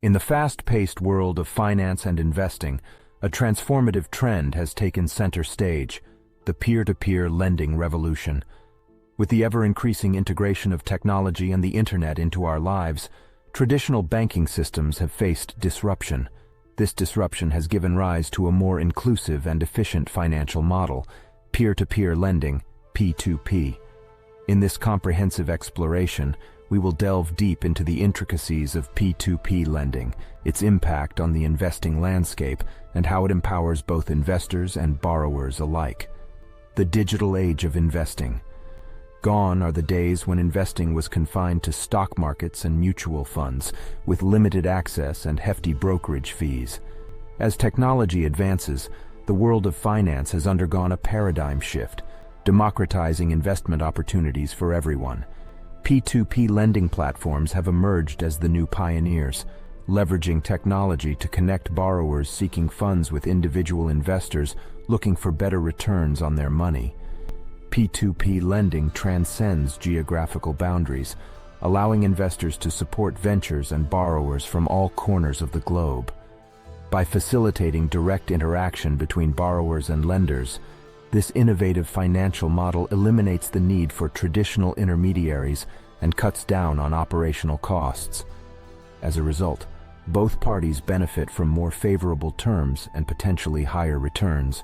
In the fast-paced world of finance and investing, a transformative trend has taken center stage: the peer-to-peer lending revolution. With the ever-increasing integration of technology and the internet into our lives, traditional banking systems have faced disruption. This disruption has given rise to a more inclusive and efficient financial model: peer-to-peer lending, P2P. In this comprehensive exploration, we will delve deep into the intricacies of P2P lending, its impact on the investing landscape, and how it empowers both investors and borrowers alike. The digital age of investing. Gone are the days when investing was confined to stock markets and mutual funds, with limited access and hefty brokerage fees. As technology advances, the world of finance has undergone a paradigm shift, democratizing investment opportunities for everyone. P2P lending platforms have emerged as the new pioneers, leveraging technology to connect borrowers seeking funds with individual investors looking for better returns on their money. P2P lending transcends geographical boundaries, allowing investors to support ventures and borrowers from all corners of the globe. By facilitating direct interaction between borrowers and lenders, this innovative financial model eliminates the need for traditional intermediaries and cuts down on operational costs. As a result, both parties benefit from more favorable terms and potentially higher returns.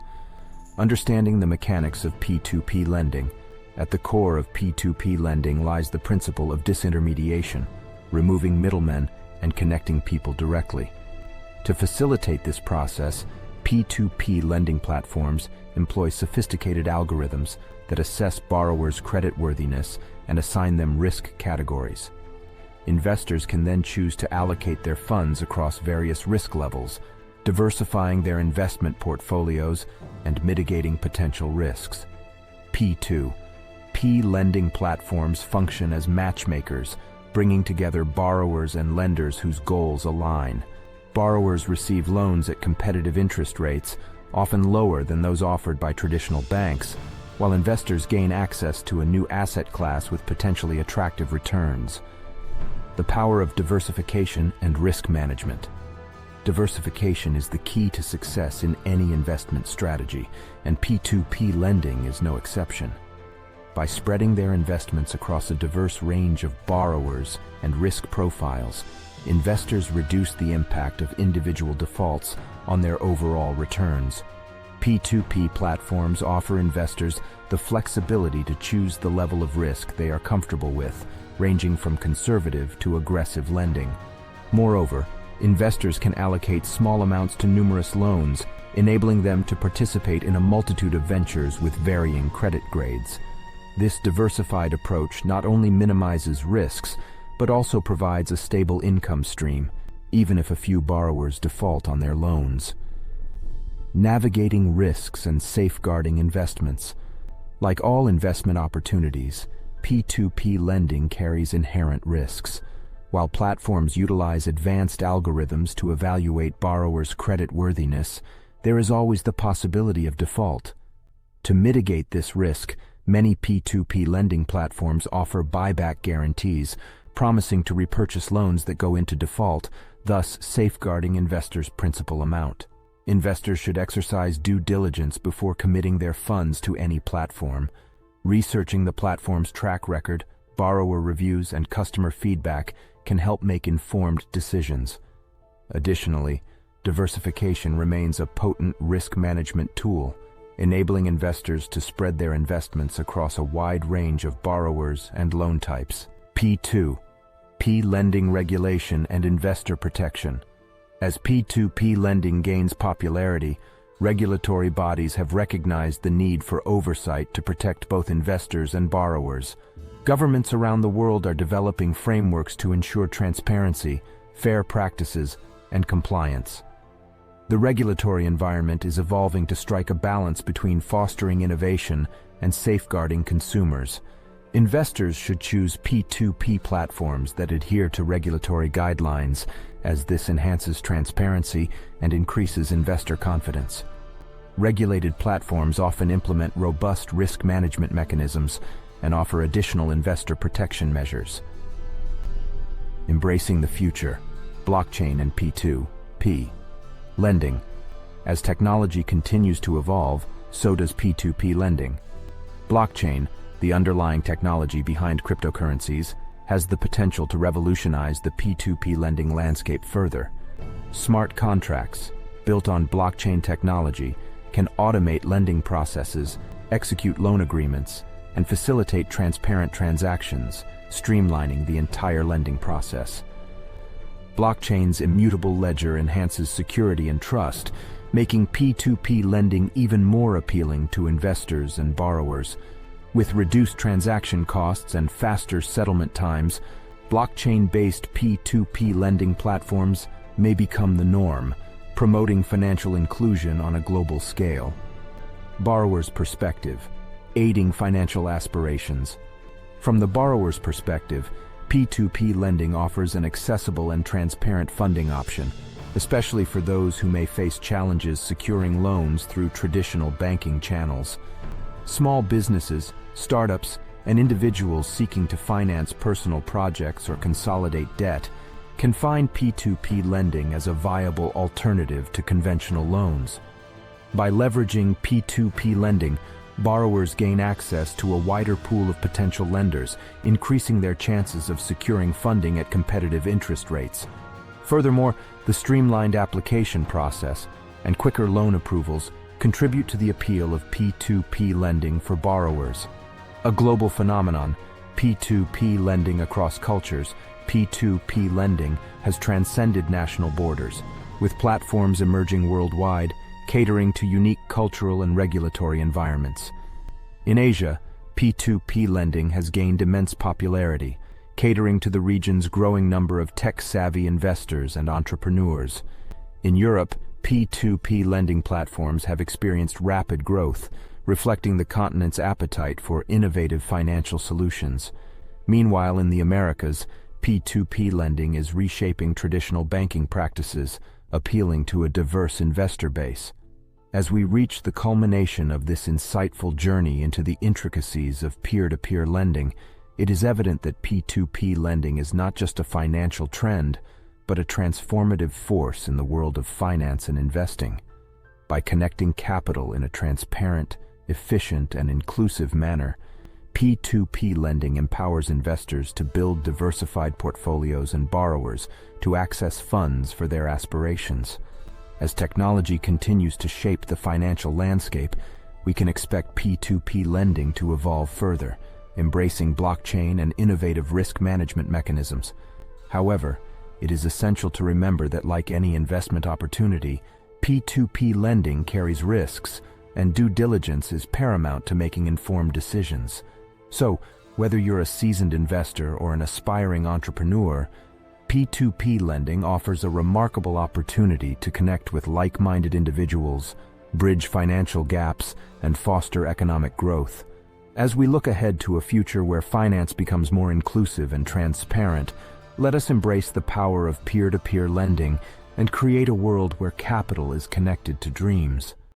Understanding the mechanics of P2P lending. At the core of P2P lending lies the principle of disintermediation, removing middlemen and connecting people directly. To facilitate this process, P2P lending platforms employ sophisticated algorithms that assess borrowers' creditworthiness and assign them risk categories. Investors can then choose to allocate their funds across various risk levels, diversifying their investment portfolios and mitigating potential risks. P2P lending platforms function as matchmakers, bringing together borrowers and lenders whose goals align. Borrowers receive loans at competitive interest rates, often lower than those offered by traditional banks, while investors gain access to a new asset class with potentially attractive returns. The power of diversification and risk management. Diversification is the key to success in any investment strategy, and P2P lending is no exception. By spreading their investments across a diverse range of borrowers and risk profiles, investors reduce the impact of individual defaults on their overall returns. P2P platforms offer investors the flexibility to choose the level of risk they are comfortable with, ranging from conservative to aggressive lending. Moreover, investors can allocate small amounts to numerous loans, enabling them to participate in a multitude of ventures with varying credit grades. This diversified approach not only minimizes risks, but also provides a stable income stream, even if a few borrowers default on their loans. Navigating risks and safeguarding investments. Like all investment opportunities, P2P lending carries inherent risks. While platforms utilize advanced algorithms to evaluate borrowers' creditworthiness, there is always the possibility of default. To mitigate this risk, many P2P lending platforms offer buyback guarantees, promising to repurchase loans that go into default, thus safeguarding investors' principal amount. Investors should exercise due diligence before committing their funds to any platform. Researching the platform's track record, borrower reviews, and customer feedback can help make informed decisions. Additionally, diversification remains a potent risk management tool, enabling investors to spread their investments across a wide range of borrowers and loan types. P2P lending regulation and investor protection. As P2P lending gains popularity, regulatory bodies have recognized the need for oversight to protect both investors and borrowers. Governments around the world are developing frameworks to ensure transparency, fair practices, and compliance. The regulatory environment is evolving to strike a balance between fostering innovation and safeguarding consumers. Investors should choose P2P platforms that adhere to regulatory guidelines, as this enhances transparency and increases investor confidence. Regulated platforms often implement robust risk management mechanisms and offer additional investor protection measures. Embracing the future. blockchain and P2P lending. As technology continues to evolve, so does P2P lending. Blockchain, the underlying technology behind cryptocurrencies, has the potential to revolutionize the P2P lending landscape further. Smart contracts, built on blockchain technology, can automate lending processes, execute loan agreements, and facilitate transparent transactions, streamlining the entire lending process. Blockchain's immutable ledger enhances security and trust, making P2P lending even more appealing to investors and borrowers. With reduced transaction costs and faster settlement times, blockchain-based P2P lending platforms may become the norm, promoting financial inclusion on a global scale. Borrower's perspective, aiding financial aspirations. From the borrower's perspective, P2P lending offers an accessible and transparent funding option, especially for those who may face challenges securing loans through traditional banking channels. Small businesses, startups, and individuals seeking to finance personal projects or consolidate debt can find P2P lending as a viable alternative to conventional loans. By leveraging P2P lending, borrowers gain access to a wider pool of potential lenders, increasing their chances of securing funding at competitive interest rates. Furthermore, the streamlined application process and quicker loan approvals contribute to the appeal of P2P lending for borrowers. A global phenomenon, P2P lending across cultures, P2P lending has transcended national borders, with platforms emerging worldwide, catering to unique cultural and regulatory environments. In Asia, P2P lending has gained immense popularity, catering to the region's growing number of tech-savvy investors and entrepreneurs. In Europe, P2P lending platforms have experienced rapid growth, reflecting the continent's appetite for innovative financial solutions. Meanwhile, in the Americas, P2P lending is reshaping traditional banking practices, appealing to a diverse investor base. As we reach the culmination of this insightful journey into the intricacies of peer-to-peer lending, it is evident that P2P lending is not just a financial trend, but a transformative force in the world of finance and investing. By connecting capital in a transparent, efficient, and inclusive manner, P2P lending empowers investors to build diversified portfolios and borrowers to access funds for their aspirations. As technology continues to shape the financial landscape, we can expect P2P lending to evolve further, embracing blockchain and innovative risk management mechanisms. However, it is essential to remember that, like any investment opportunity, P2P lending carries risks, and due diligence is paramount to making informed decisions. So, whether you're a seasoned investor or an aspiring entrepreneur, P2P lending offers a remarkable opportunity to connect with like-minded individuals, bridge financial gaps, and foster economic growth. As we look ahead to a future where finance becomes more inclusive and transparent, let us embrace the power of peer-to-peer lending and create a world where capital is connected to dreams.